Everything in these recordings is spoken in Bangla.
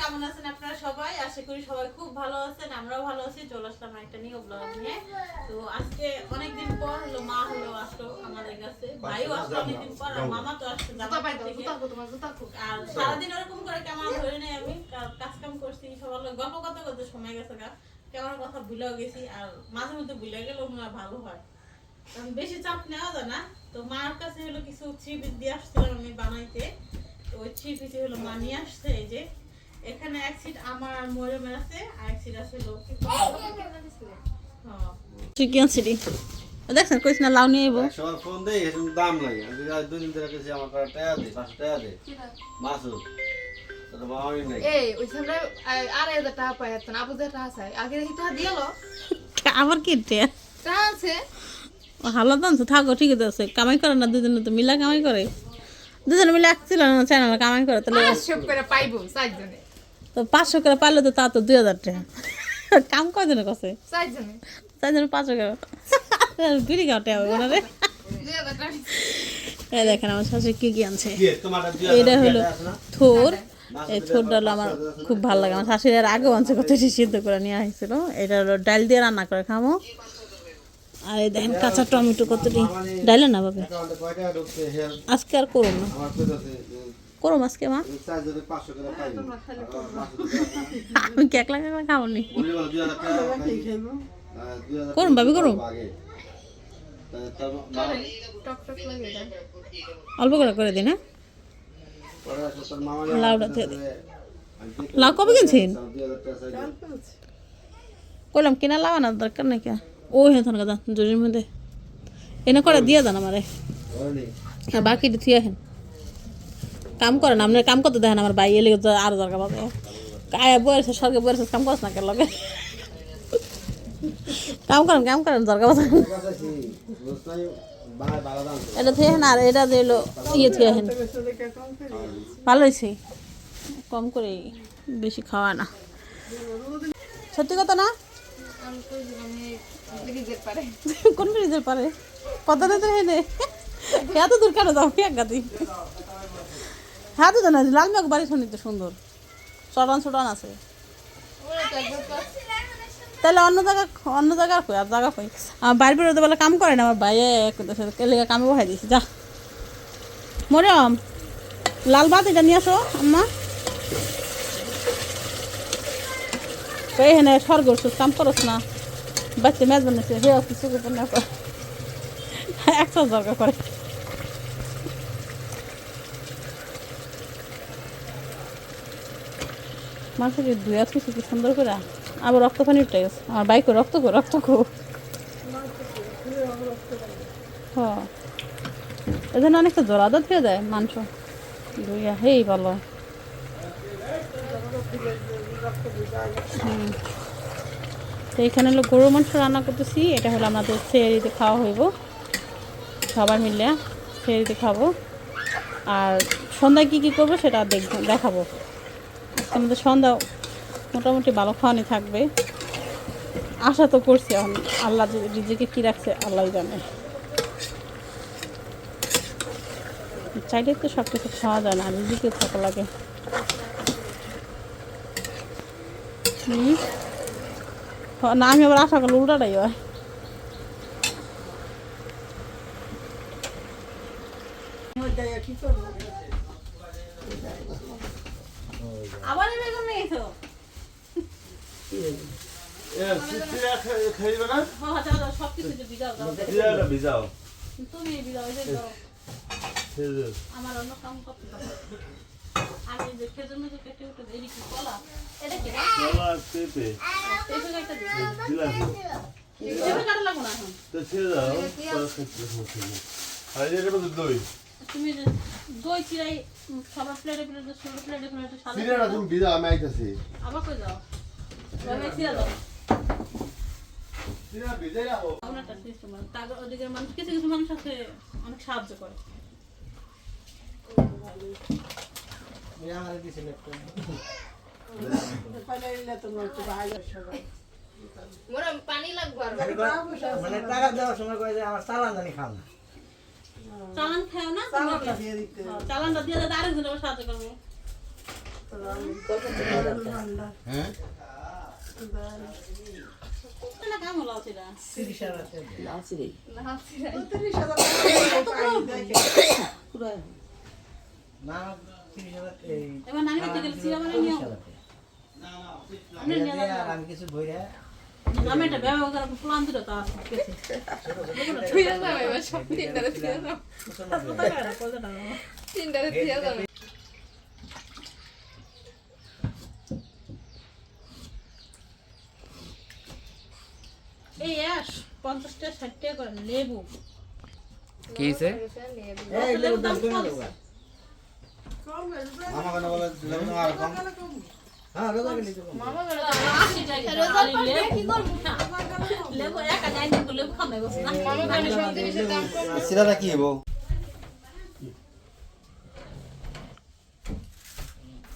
কেমন আছেন আপনারা সবাই? আশা করি সবাই খুব ভালো আছেন, আমরাও ভালো আছি। চলে আসলাম একটা নিউ ব্লগ নিয়ে। তো আজকে অনেকদিন পর হলো মা হলো আসলো আমাদের কাছে, ভাইও আসলো অনেকদিন পর, আর মামা তো আসছে জামাই থেকে। আর সারাদিন ওরকম করে ক্যামেরা ধরে নেই, আমি কাজ কাম করছি, সবার গল্প করতে করতে সময় গেছে, ক্যামেরার কথা ভুলেও গেছি। আর মাঝে মধ্যে ভুলে গেলেও ভালো হয়, কারণ বেশি চাপ নেওয়া যায় না। তো মার কাছে হলো কিছু থ্রি পিস দিয়ে আসছিলাম আমি বানাইতে। তো ওই থ্রি পিস হলো মা নিয়ে আসছে। এই যে এখানে এক সিট আমার আর মরিয়মের আছে, আর এক সিট আছে লোক চিকেন সিটি। দেখছেন কইছ না লাউ নিয়ে আইবো, সবার ফোন দেই এরকম দাম লাগে। আমি আজ দুই দিন ধরে কইছি আমার কাছে টাকা দে, 500 টাকা দে মাসুদ। তোর মামাই নাই এই ওই সামনে 2,500 টাকা পায় না, আপু যে টাকা চাই আগে দেখি টাকা দিয়ালো আবার কি টাকা আছে ভালো দাম তো থাকো, ঠিক আছে। কামাই করে না দুজনে, তো মিলা কামাই করে, দুজনে মিলে একছিল না চ্যানেল কামাই করে। তাহলে 500 করে পাইবো চারজনে, তো 500 করে পাইলে তো তা তো 2000 টাকা কাম কয়জনের কাছে? চারজনে চারজনে 500 করে বিড়ি খাওয়াতে হবে না রে। 2,000 টাকা এই দেখেন আমার শাশুড়ি কি কি আনছে। কি তোমারটা দিয়া এটা হলো থোর। এই থোরটা হলো আমার খুব ভালো লাগে। আমার শাশুড়ি এর আগেও আনছে, কত সিদ্ধ করে নিয়ে আসছিল। এটা হলো ডাল দিয়ে রান্না করে খামো। আর এই দেখেন কাঁচা টমেটো কতটি, ডাইলে না বাবা অ্যাকাউন্টে কয় টাকা ঢুকছে হেল আজকে আর করুন না, আমার কইতাছে করুন আজকে মা। চার্জারে 500 করে পাইনি। আমি কেক লাগা খাবো নি, বলি বল 2000 টাকা করুন ভাবি করুন, টক টক লাগে এটা অল্প করে দিন। হ্যাঁ লাউটা দিয়ে দিন। লাউ কবে কিনছেন? কইলাম কিনা লাউ আনার দরকার নাকি? ও হ্যাঁ থাকা যান জরির মধ্যে এনে করে দিয়ে দেন আমারে, আর বাকিটা থুয়ে হেন কাম করেন। আপনার কাম করতে দেখেন আমার ভাই এলে তো আরো দরকার পাবে। কায় বয়স সরকার বয়স কাম করছ না কেন লগে? কাম করেন দরকার পাবে। এটা থুয়ে হেন, আর এটা দিল ইয়ে থুয়ে হেন। ভালো হয়েছে, কম করে, বেশি খাওয়া না। সত্যি কথা না? আমি কইছিলাম ফ্রিজের পারে কোন ফ্রিজের পারে? কথা দিতে হেনে এত দূর কেন যাও? এক গাদি হ্যাঁ তো না, লালবাগ বাড়ি শুনি তো সুন্দর, চটান আছে। তাহলে অন্য জায়গা কই, আর জায়গা কই? আমার বাড়ি বেরোতে বলে কাম করে না আমার ভাই, লেগে কামে বহাই দিয়েছি। যা মরিয়ম, লাল ভাত এটা নিয়ে আসো আম্মা। তো এখানে স্বর্গ কাম করস না, বাচ্চা মেজ বানিয়েছে হে কিছু না করে, একশো দরকার করে। মানুষের দুয়া থুইছে কি সুন্দর করে, আবার রক্ত পানি উঠে গেছে। আমার বাইক রক্ত খো হ্যাঁ, এজন্য অনেকটা জোরাদা ধুয়ে দেয় মাংস ধুইয়া, হেই ভালো। তো এখানে হলো গরুর মাংস রান্না করতেছি। এটা হলো আমাদের সেহরিতে খাওয়া হইব, সবাই মিলে সেহরিতে খাবো। আর সন্ধ্যায় কী করবো সেটা দেখাবো। আমাদের সন্ধ্যা মোটামুটি ভালো খাওয়ানি থাকবে, আশা তো করছি। এখন আল্লাহ রিজিকে কী রাখছে আল্লাহ জানে। চাইলে তো সব কিছু খাওয়া যায় না, রিজিকে থাকা লাগে। না আমি আবার আশা করলে উল্টাটাই হয়। আবার বেগুন নিয়েছো? খাইবে না? সব কিছু ভিজাও তুমি আমার অন্য কাম করতে পারো। আমি যে খেজুর মতো কেটে উঠে দেরি কি কলা, এটা কি কলা পেঁপে পেঁপে কাটা দিই, জিলাপি পেঁপে কাটা লাগবে না এখন। তো ছেড়ে দাও পরে খেতে সমস্যা নেই। আর এই জায়গাটা তো দই তুমি যে দই চিরাই সবার প্লেটে ছোট প্লেটে সাদা সিরিয়াটা তুমি ভিজাও, আমি আইতাছি। আবার কই যাও আমি চিরা দাও সিরিয়া ভিজাই রাখো। আপনারটা সিস্টেম তারপর ওদিকের মানুষ কিছু মানুষ আছে অনেক সাহায্য করে। পানি লাগবে আর মানে টাকা দেওয়ার সময় কয়ে যে আমার চালান জানি খাও না, চালান খাও না, চালানটা দিয়ে দিতে, চালানটা দিয়ে দিতে আরেকজন আবার সাহায্য করবো। হ্যাঁ না কেমন লাগছে না 30,000 টাকা দিয়ে। না 30,000 এই এবার নানি বাড়িতে গেলে সিরা মানে নিও 40,000 টাকা। আপনি নিয়ে দিয়ে আর আমি কিছু বইরা আমি এটা ব্যবহার করার প্ল্যান দিল তা গেছে তুই না এবার সব তিনটারে দিয়ে দাও তিনটারে দিয়ে দাও এই 50টা 60টা করে লেবু কি হইছে এই লেবুর দাম কমে গেল মামা কেন বলে লেবু আর কম হ্যাঁ রোজা গেলি তো কম। মামা বলে 80 টাকা লেবু কি করব লেবু একা যাই না লেবু খাবে বস না মামা বলে সব জিনিসের দাম কম সিরাটা কি হবো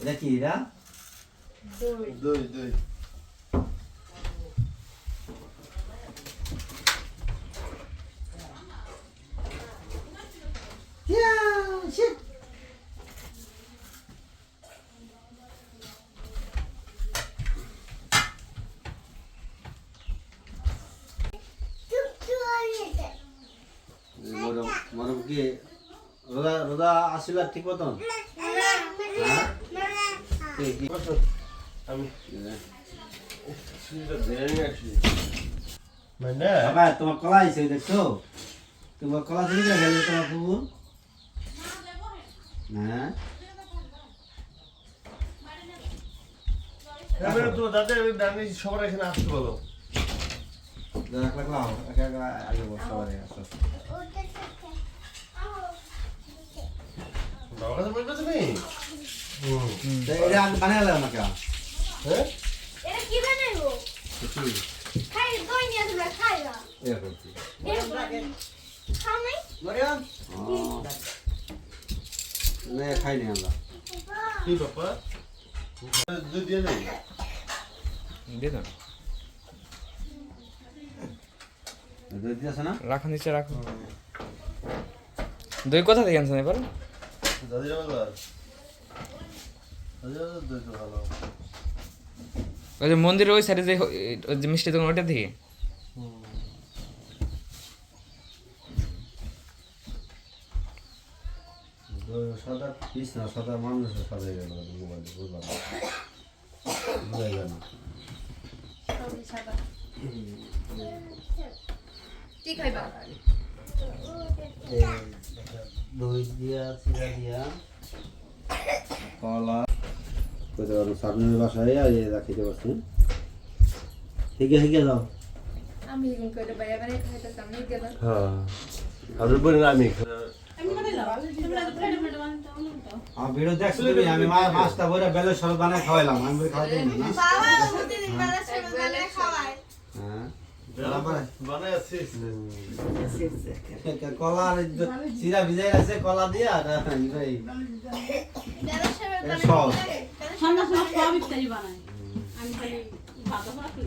এটা কি এটা দই দই মরম কি রোজা রোজা আসিল ঠিক মতন আমি বাবা তোমার কলা আইছে দেখছো তোমার কলা চুরি করে গেলে তোমার বুবু হ্যাঁ তোমার দাদের ডানি সবার এখানে আসতে বলো এক লাখ লাও এক এক আগে বসতে পারে আসো বাবার কাছে বলতে তুমি এটা আমি বানিয়ে গেলাম না কেন হ্যাঁ এটা কি বানাইবো কি খাই দই নিয়ে তোমরা খাইবা এ করছি খাও নাই মরিয়ম না খাইনি আমরা কি বাবা দুধ দিয়ে নেই দে দাও দই দিয়েছ না রাখুন নিচে রাখুন দই কোথা থেকে আনছেন এবার দাদির বাজার দাদির বাজার দুধ তো ভালো ওই যে মন্দিরের ওই সাইডে যে ওই যে মিষ্টি দোকান ওটা থেকে দই সাদা পিস না সাদা মানুষের সাদা গেল মোবাইলে বুঝলাম বুঝাই গেল সবই সাদা কি খাইবা দই দিয়া চিরা দিয়া কলা কইতে পারো সামনের বাসায় আর এই রাখিতে পারছি ঠিক আছে যাও আমি এরকম করে বাইরে বাইরে খাইতেছি আমি গেল হ্যাঁ আদর বলি না আমি আমি মানে লাভ তোমরা তো প্লেট প্লেট বানাতে অন্য তো আমি ভিডিও দেখছি তুমি আমি মাছটা বইরা বেলে সব বানায় খাওয়াইলাম আমি বই খাওয়াই দিই না বাবা প্রতিদিন বেলা সবাই বানায় খাওয়ায় হ্যাঁ বানাই আছিস কলা চিরা ভিজাই আছে কলা দিয়া আর এই বেলা সবাই এটা সহজ সন্ধ্যা সময় সব ইফতারি বানাই আমি খালি ভাত বানাই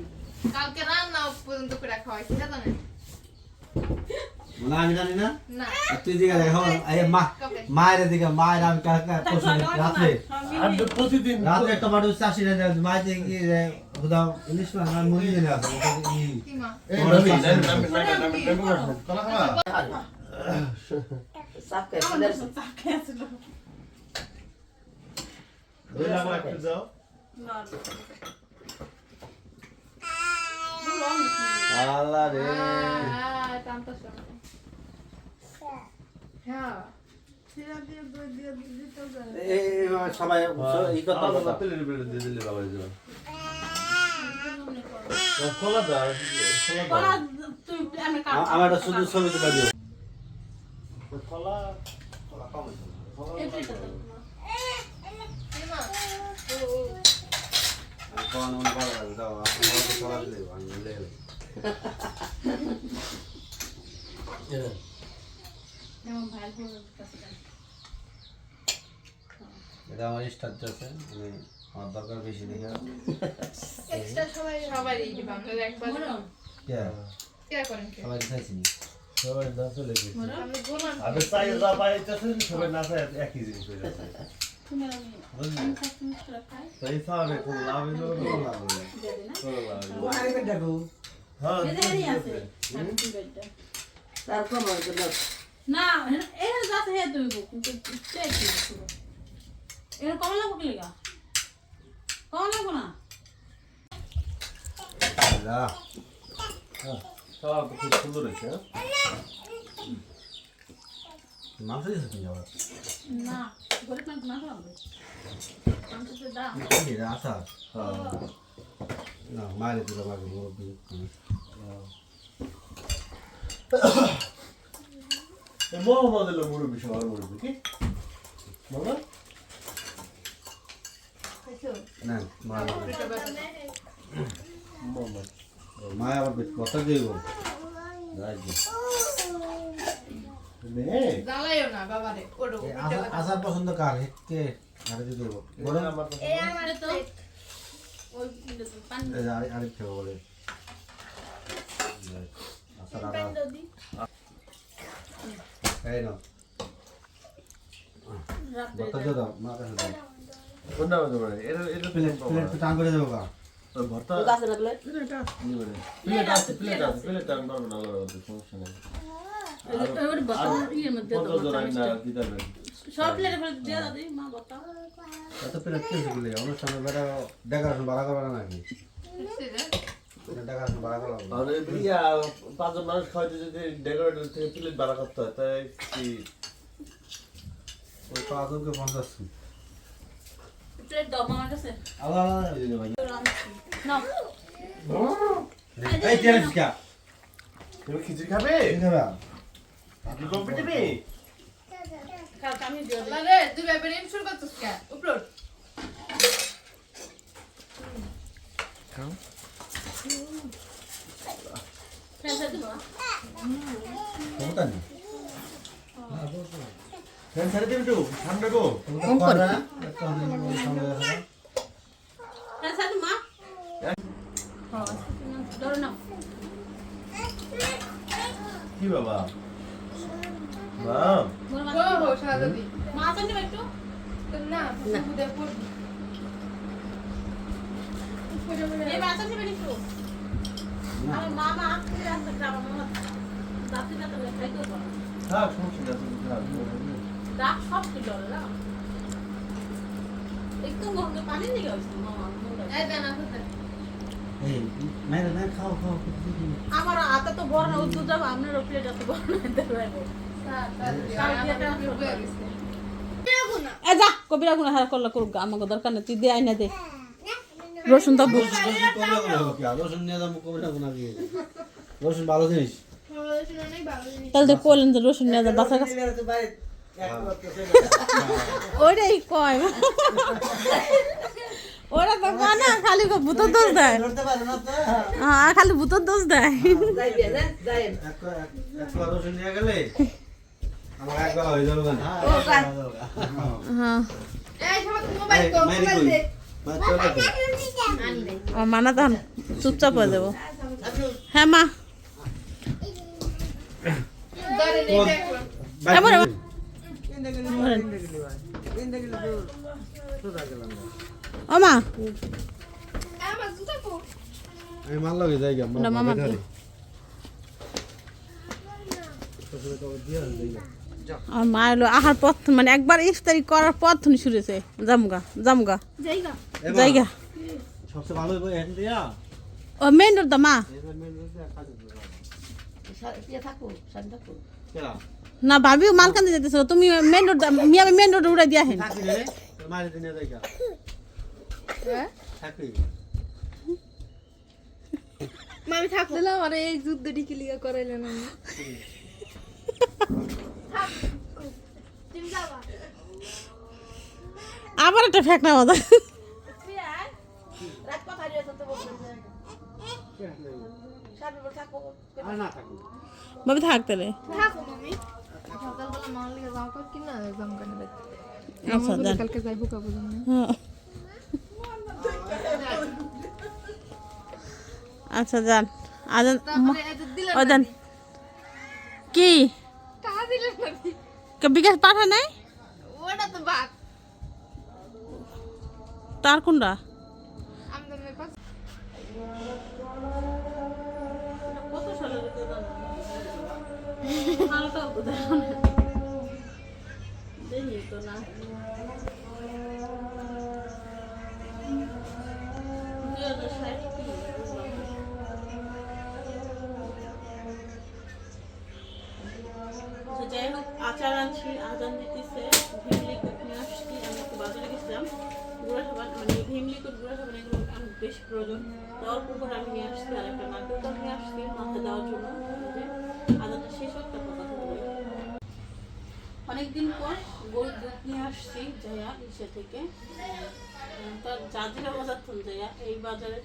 কালকে রান্না পর্যন্ত করে খাওয়াইছি না জানেন মানে আমি জানি না না তুই দিকে দেখো এই মায়ের দিকে মায়ের আমি রাত্রে আর প্রতিদিন রাত্রে টমেটো 80 টাকা মায়ের দিকে কি খুদা ইলিশ মাছ আমি মুরগি দিলে আছে কি মা এই নবী নামি কলা খাওয়া আমাদের সাথে আছে দুই লাখ একটু দাও না আল্লাহ রে টানটা শোনো হ্যাঁ এই সবাই ই করতে আমার কথা প্লেট প্লেট দিয়ে দিলে বাবা দিও কলা দাও কলা তুই আমি কাট আমার শুধু ছবি তুলে দিও কলা কম এই প্লেটটা দাও কি মা কোন মন ভালো লাগে দাও আমার তো কলা দিলে আমি লে এমন ভাই বলে কাছে এটা আমার স্টার্ট আছে মানে আমার দরকার বেশি দেখে এক্সট্রা সবাই দিবা আমরা একবার মরম কে কি করেন কি সবাই খাইছি সবাই না চলে গেছে আমি বললাম আবে চাই যা পাইতেছে সবাই না চাই একই জিনিস হয়ে যাচ্ছে তুমি আমি করে খাই তাই সামনে কোন লাভ হইলো কোনো লাভ হলো না। দিয়ে দিই না কোনো লাভ হইলো ও আরেকটা দেখো হ্যাঁ এই যে এরই আছে শান্তি বেডটা তার কম হয়তো না। না এর যাচ্ছে হে তুমি কিন্তু প্লেট দিও পুরো এর কমলা পকলে গা কমলা কোনা যা। খাওয়া তো খুব সুন্দর হয়েছে হ্যাঁ মাংস দিয়েছিস তুমি আবার? না গরিব মানুষ না খাবে মাংসের দাম কি রে, আচার? হ্যাঁ না, মায়ের দিল, মাকে মুরব্বি। মোহাম্মদ এলো মুরব্বী সবার মুরব্বী কি বলো না, মা মোহাম্মদ মা আবার কথা দিব। রাখবো। নে জ্বালাইও না বাবারে ওড়ো এই আচার পছন্দ কার? কে? আরে দিয়ে দেবো। বলো। আমার তো এই আমার তো ওই পানি এই যে আরেক খেয়ে বলে। আচার আবার। পেন্ডি এই নাও। রাতে ভর্তা দিয়ে দাও, মা কাছে দাও। কোনটা বলতে পারে এটা এটা প্লেট তো টান করে দেবো গা। ওই ভর্তা নিবে রে প্লেট আছে আমি পারবো না আলাদা করতে, সমস্যা নেই ওই বতল ইয়ের মধ্যে কত জন আইন না দিতে পারবে সব প্লেটে ফেলে দিয়ে দাদি মা বতা এত প্লেট কে বলে? অনুষ্ঠানে বেটা ডেকোরেশন বাড়া করবে না নাকি? ডেকোরেশন বাড়া করবে। আর এই বিয়া পাঁচজন মানুষ খাওয়াইতে যদি ডেকোরেটর থেকে প্লেট বাড়া করতে হয় তাই কি ওই পাঁচজনকে 50 টি। প্লেট দাও মামার কাছে আলাদা আলাদা দিয়ে দেবো। নাও এই তেল কি? তুমি খিচুড়ি খাবে কি খাবে? আপনি কম্পিটিবি খাও আমি দিয়ে দিই আরে তুই ব্যাপারে ইনশুর করছিস কে উপর ফেলে দেবো কোনটা নি? ফ্যান ছেড়ে দিবি তো ঠান্ডা গো কম করে না? একটা ওই সামনে রাখো। ফেলে সাথে মা ধরো নাও কি বাবা মা মোর মা ও হো সাদা দি মা আছে না একটু না বুদে পড় এই বাসা থেকে একটু আমার মামা আসছে আসছে গ্রাম মামা দাঁতি না তো খাইতে পারে থাক সমস্যা নেই তুমি থাক দাঁত সব ছিল না একটু গরমে পানি দিয়ে গেছে মামা এই দেন আপনি এই মেরে না খাও খাও। আমার হাতে তো বড় না উদ্দু যাব আপনার প্লেট এত বড় না দেখতে পারবো এ যা কবিরা গুনা হার করলা করুক আমাকে দরকার নেই তুই দে আইনা দে রসুন তো বুঝ রসুন নিয়ে যাবো কবে না দিয়ে। রসুন ভালো জিনিস। অনেক ভালো জিনিস তাহলে তো কইলেন যে রসুন নিয়ে যা বাসা কাছে তো বাইরে এক করতেছে ওইটাই কয় ওরা তো কয় না খালি ভূতর দোষ দেয় ধরতে পারো না তো হ্যাঁ খালি ভূতর দোষ দেয় এক রসুন নিয়ে গেলে আমার এক বেলা হয়ে যাবে না। হ্যাঁ এই সব মোবাইল কো মোবাইল দে ও মানা তখন চুপচাপ হয়ে যাবো হ্যাঁ মা ধরে নে দেখো এবার ও মা আমার জুতা কো আমি মাল লাগে যাই গা না, মামা কি? আমার মা এলো আহার পথ মানে একবার ইফতারি করার পথ শুরু হয়েছে জামগা জামগা জায়গা জায়গা সবচেয়ে ভালো হইব এখান দিয়া ও মেন রোড দা মা কেলা না ভাবিও মালকান্দি যেতেছিল তুমি মেন রোড মিয়া মেন রোড উড়াই দিয়া হেন থাকি রে মারি দিনে যাই গা হ্যাঁ থাকি মামি থাকো দিলাম আরে এই যুদ্ধটি কি লিগা করাইলেন আমি তুমি যাবা আবার একটা ফেকনা মজা আর না থাকি ভাবি থাকতে রে থাকো মামি সকালবেলা মাল লিগা যাও কর কি না একদম কানে বাইতে আচ্ছা যান কালকে যাইবো কাবো জানি হ্যাঁ। আচ্ছা যান আজান তারপরে এত দিলেন ও দেন কি টাকা দিলেন নাকি বিকাশ পাঠা নাই ওটা তো বাদ তার কোনটা আমদানি পাঁচ কত সালের হালকা উদাহরণ দেখি তো না 2060 কি? তো যাই হোক আচার আনছি আজান দিতেছে ভিমলি কুট নিয়ে আসছি আমি একটু বাজারে গেছিলাম গুঁড়া সাবান মানে ভিমলি কুট গুঁড়া সাবান এগুলো আমার বেশি প্রয়োজন তো অল্প করে আমি নিয়ে আসছি আর একটা নারকেল তেল নিয়ে আসছি মাথায় দেওয়ার জন্য যে আজানটা শেষ হোক তারপর কথা বলি অনেকদিন পর গরুর দুধ নিয়ে আসছি যাইয়া ইসে থেকে তার জাজিরা বাজার থেকে যাইয়া এই বাজারে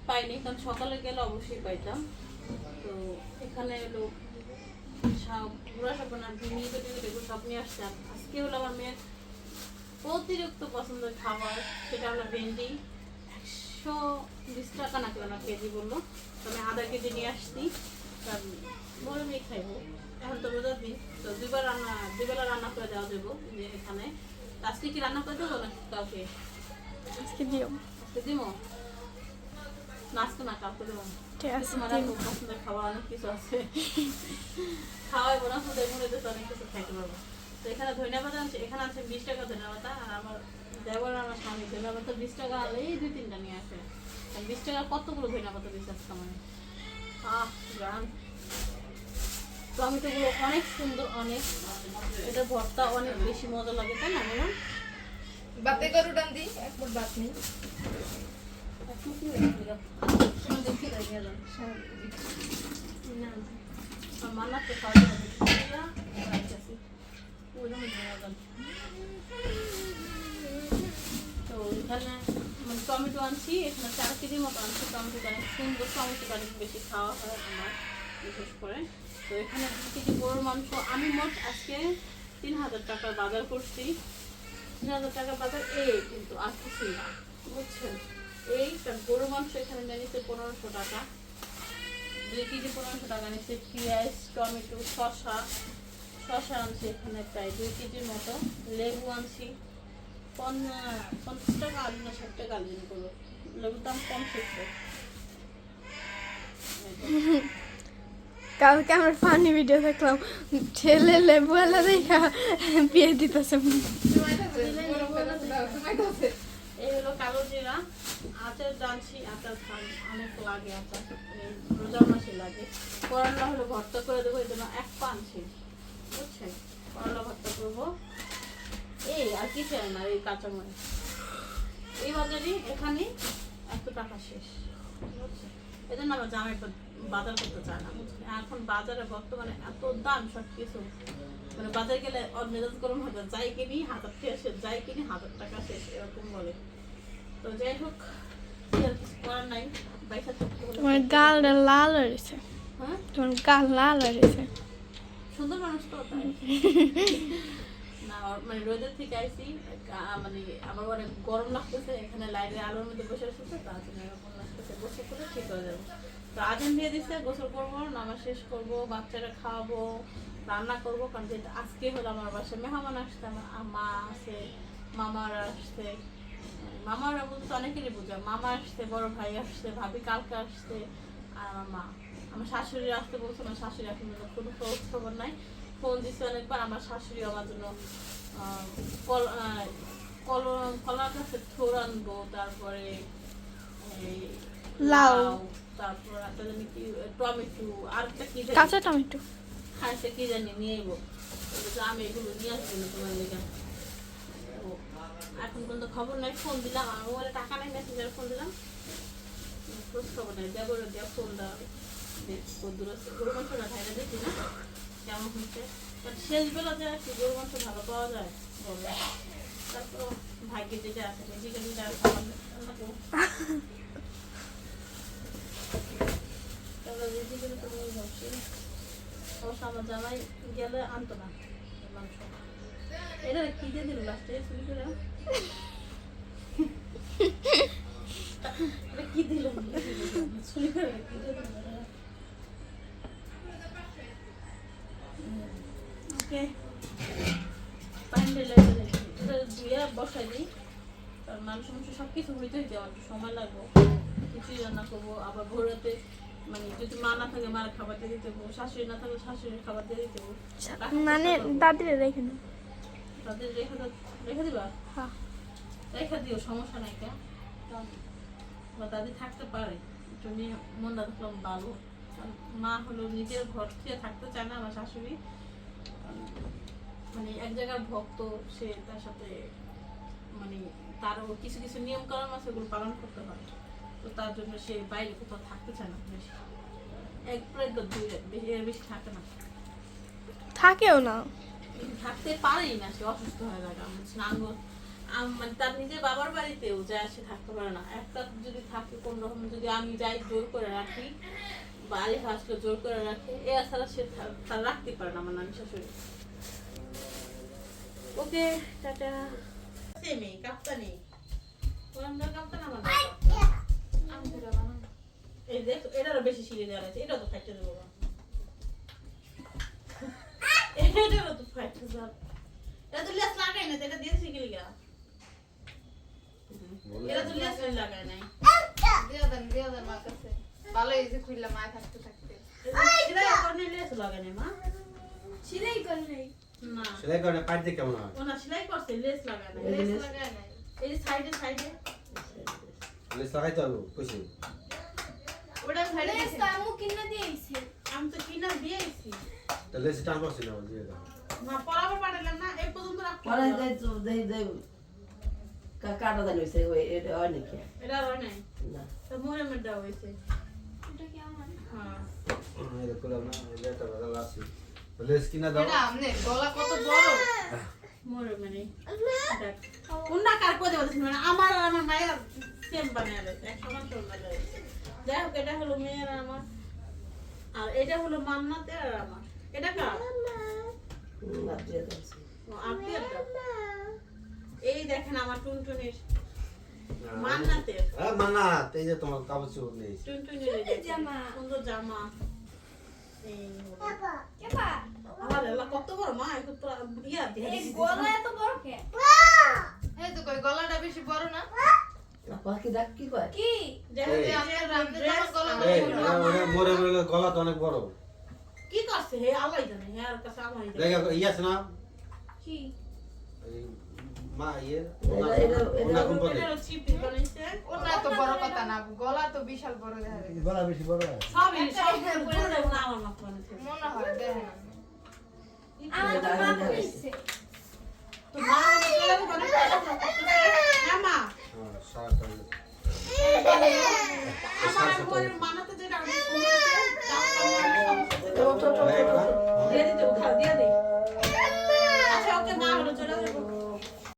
পাইনি কারণ সকালে গেলে অবশ্যই পাইতাম তো এখানে এলো গুঁড়া সাবান আর ভিমলি কুট এগুলো সব নিয়ে আসছি আজকে হলো আমার মেয়ের অতিরিক্ত পছন্দের খাবার সেটা হলো ভেন্ডি 120 টাকা না কেন কেজি বললো তো আমি আধা কেজি নিয়ে আসছি তার বড় মেয়ে খাইবো এখন তো রোজার দিন তো দুবেলা রান্না করে দেওয়া যাবো যে এখানে আজকে কি রান্না করে দেবো না কাউকে আজকে দিও আজকে দিব না আজকে না কাউকে দেবো ঠিক আছে তোমার আর খুব পছন্দের খাবার অনেক কিছু আছে খাওয়াইবো না ফুটে মনে দিতে অনেক কিছু খাইতে পারবো তো এখানে ধনিয়া পাতা আছে এখানে আছে 20 টাকা ধনিয়া পাতা আর আমার দেবর আর আমার স্বামী ধনিয়া পাতা 20 টাকা আলেই 2-3টা নিয়ে আসে 20 টাকা কতগুলো ধনিয়া পাতা দিচ্ছে আজকে আমার গান টমেটোগুলো অনেক সুন্দর অনেক এটা ভর্তা অনেক বেশি মজা লাগে তাই না বলুন বাতে গরু ডান দি একবার বাত নেই মানাতে তো এখানে মানে টমেটো আনছি এখানে 4 কেজির মতো আনছি টমেটো অনেক সুন্দর টমেটো অনেক বেশি খাওয়া হয় আমার বিশেষ করে তো এখানে 2 কেজি গরুর মাংস আমি মোট আজকে 3000 টাকার বাজার করছি 3000 টাকার বাজার কিন্তু আর কিছুই না বুঝছেন এইটা গরুর মাংস এখানে নিয়ে নিচ্ছে 1500 টাকা 2 কেজি 1500 টাকা নিচ্ছে পেঁয়াজ টমেটো শসা আনছি এখানে প্রায় 2 কেজির মতো লেবু আনছি 50 টাকা আলু না 60 টাকা আলু করবো লেবুর দাম কম শিখছে কালকে আমার ফানি ভিডিও দেখলাম ছেলে লেবুওয়ালা দেখা বিয়ে দিতেছে এই হলো কালো জিরা আচার জানছি আচার অনেক লাগে আচার এই রোজার মাসে লাগে করলা হলো ভর্তা করে দেবো এই জন্য 1 পা আনছি বুঝছেন করলা ভর্তা করবো আর কি চাই না এই কাঁচামরিচ এই বাজারে এখানে 100 টাকা শেষ বুঝছেন এই জন্য আমার জামাই বাজার করতে চায় না বুঝছেন এখন বাজারে বর্তমানে এত দাম সব কিছু মানে বাজারে গেলে মেজাজ গরম হবে যাই কিনি 1000 টাকা শেষ যাই কিনি 1000 টাকা শেষ এরকম বলে তো যাই হোক কিছু করার নাই পয়সা থাকতে হলে তোমার গাল লাল হয়েছে হ্যাঁ তোমার গাল লাল হয়েছে সুন্দর মানুষ তো তাই না মানে রোদের থেকে আইসি মানে আমার অনেক গরম লাগতেছে এখানে লাইটের আলোর মধ্যে বসে আসতেছে তার জন্য এরকম লাগতেছে গোসল করে ঠিক হয়ে যাবে তো আজান দিয়ে দিচ্ছে গোসল করবো নামাজ শেষ করবো বাচ্চারা খাওয়াবো রান্না করবো কারণ যেহেতু আজকে হলো আমার বাসায় মেহমান আসছে আমার মা আছে মামারা আসছে মামারা বলতে অনেকেরই বোঝা মামা আসছে বড় ভাই আসছে ভাবি কালকে আসছে আর আমার মা আমার শাশুড়ি আসতে বলছে আমার শাশুড়ি এখন কোনো খোঁজ খবর নাই ফোন দিচ্ছে অনেকবার আমার শাশুড়ি আমার জন্য কলার কাছে থোর আনবো তারপরে লাউ তারপর একটা জানি কি টমেটো আর একটা কি জানি কাঁচা টমেটো হ্যাঁ সে কি জানি নিয়ে এবো আমি এগুলো নিয়ে আসবো না তোমার লেগে এখন পর্যন্ত খবর নাই ফোন দিলাম আমার মোবাইলে টাকা নাই মেসেঞ্জারে ফোন দিলাম খোঁজ খবর নাই দেবো দেওয়া ফোন দেওয়া দূর আছে গরু মাংস না খাইলে দেখি না কেমন হচ্ছে শেষ বেলা যে আর কি গরু মাংস ভালো পাওয়া যায় বলে তারপর ভাগ্যে যেটা আছে যেটা যেটা অবশ্য আমার জামাই গেলে আনতো না মাংস এটা কি দিয়ে দিল লাস্টে শুরু করে কি দিল শুরু করে কি দিয়ে দিল ওকে প্যান্ডেল এটা ধুয়ে বসাই দিই তার মানে মাংস সব কিছু হইতে হইতে আমার একটু সময় লাগবে, কিছুই রান্না করবো, আবার ভোররাতে মানে যদি মা না থাকে মার খাবার দিয়ে দিতে হবো, শাশুড়ি না থাকলে শাশুড়ির খাবার দিয়ে দিতে হবো। মানে দাদিরে রেখে না তাদের রেখে দিবা, হ্যাঁ রেখে দিও, সমস্যা নাই কে, বা দাদি থাকতে পারে, একটু নিয়ে মন রাখলাম ভালো। কারণ মা হলো নিজের ঘর থেকে থাকতে চায় না আমার শাশুড়ি, মানে এক জায়গার ভক্ত, সে তার সাথে মানে তারও কিছু কিছু নিয়ম কানুন আছে, ওগুলো পালন করতে হয়, তো তার জন্য সে বাইরে কোথাও থাকতে চায় না বেশি, এক প্লেট বা দুই বেশি এর বেশি থাকে না, থাকেও না থাকতে পারেই না, সে অসুস্থ হয়ে যায়। স্নান মানে তার নিজের বাবার বাড়িতেও যায়, সে থাকতে পারে না, একটা যদি থাকে কোন রকম, যদি আমি যাই জোর করে রাখি বা আলিফা আসলে জোর করে রাখে, এছাড়া সে তার রাখতে পারে না আমার নানি শাশুড়ি। ওকে টাটা। সেমি কাপ্তানি ওরা কাপ্তান আমার আমি ধরে বানাবো। এই দেখ এটারও বেশি শিখে দেওয়া আছে, এটাও তো ফাইটে দেবো, এটারও তো ফাইটে দেওয়া, এটা তো লেস লাগাই না, এটা দিয়ে শিখে লিগা, এটা তো লেস লাগাই নাই, দিয়ে দেন মার কাছে। ভালো এই যে খুললাম মায় থাকতে থাকতে। এটা করনে লেস লাগাই নাই মা, সেটাই করে নাই না সেলাই করে পাইট দিয়ে কেমন হয়? ওনা সেলাই করছে, লেস লাগাই নাই, লেস লাগায় নাই। এই সাইডে সাইডে লেস লাগাইতে হবে কইছি। ওটা ছাড়ে লেস দিছে। তো আমু কিনে দিয়েছে আমি তো কিনা দিয়েছি, তা লেস টান করছি না দিয়ে দাও। না পরাবার পাঠালাম না, এই পর্যন্ত রাখতে পরে হবে। যাই তো দেই দেই কাটা জানি হইছে ওই এটা হয় নাকি এটা হয় নাই, না তো মোরে মেডা হইছে, এটা কি আমার হ্যাঁ এটা করলাম না, এটা ভালো আছে। লেস কিনা দাও। এটা আমনে গলা কত বড়। মোরে মানে দেখ কোনটা কার করে দেবো মানে আমার আর আমার মায়ের সেম বানিয়ে দিয়েছে, এক সমান সমান বানিয়ে দিয়েছে। যাই হোক এটা হলো মেয়ের আর আমার, আর এটা হলো মান্নাতের আর আমার, এটা কার না দিয়ে দাও আপনি এই দেখেন আমার টুনটুনির মান্নাতের, হ্যাঁ মানা এই যে তোমার কাপড় চোপড় নেই। টুনটুনির এই দেখেন, জামা। সুন্দর জামা, এই হলো। কেবা আমার এলা কত বড় মা, একটু তো ইয়া দিয়ে এই দিছি। গলা এত বড় কে এই তো কই গলাটা বেশি বড় না। আপা কি ডাক কি কয় কি দেখো এই। যে আমাদের dress গলা এই বড়। ওরে মোরে মোরে গলা তো অনেক বড়। কি করছে হে আল্লাহ জানে, হে আর কাছে আমারই জানে। দেখা ইয়ে আছে না কি এই মা ইয়ে এটা কোন পদে? এটা চিপি বানাইছে, ওটা এত বড় কথা না, গলা তো বিশাল বড় দেখা যায়। গলা বেশি বড় হয়। সবই সব পুরো দেখুন আমার মা বানাইছে। মনে হয় দেখেন আমার তো মা কইছে তো মা আমাকে বানাইছে, হ্যাঁ মা হ্যাঁ সারা আমার ঘরের মানাতে যেটা আমি করেছে, তাও আমার সমস্যা ছিল। ও তো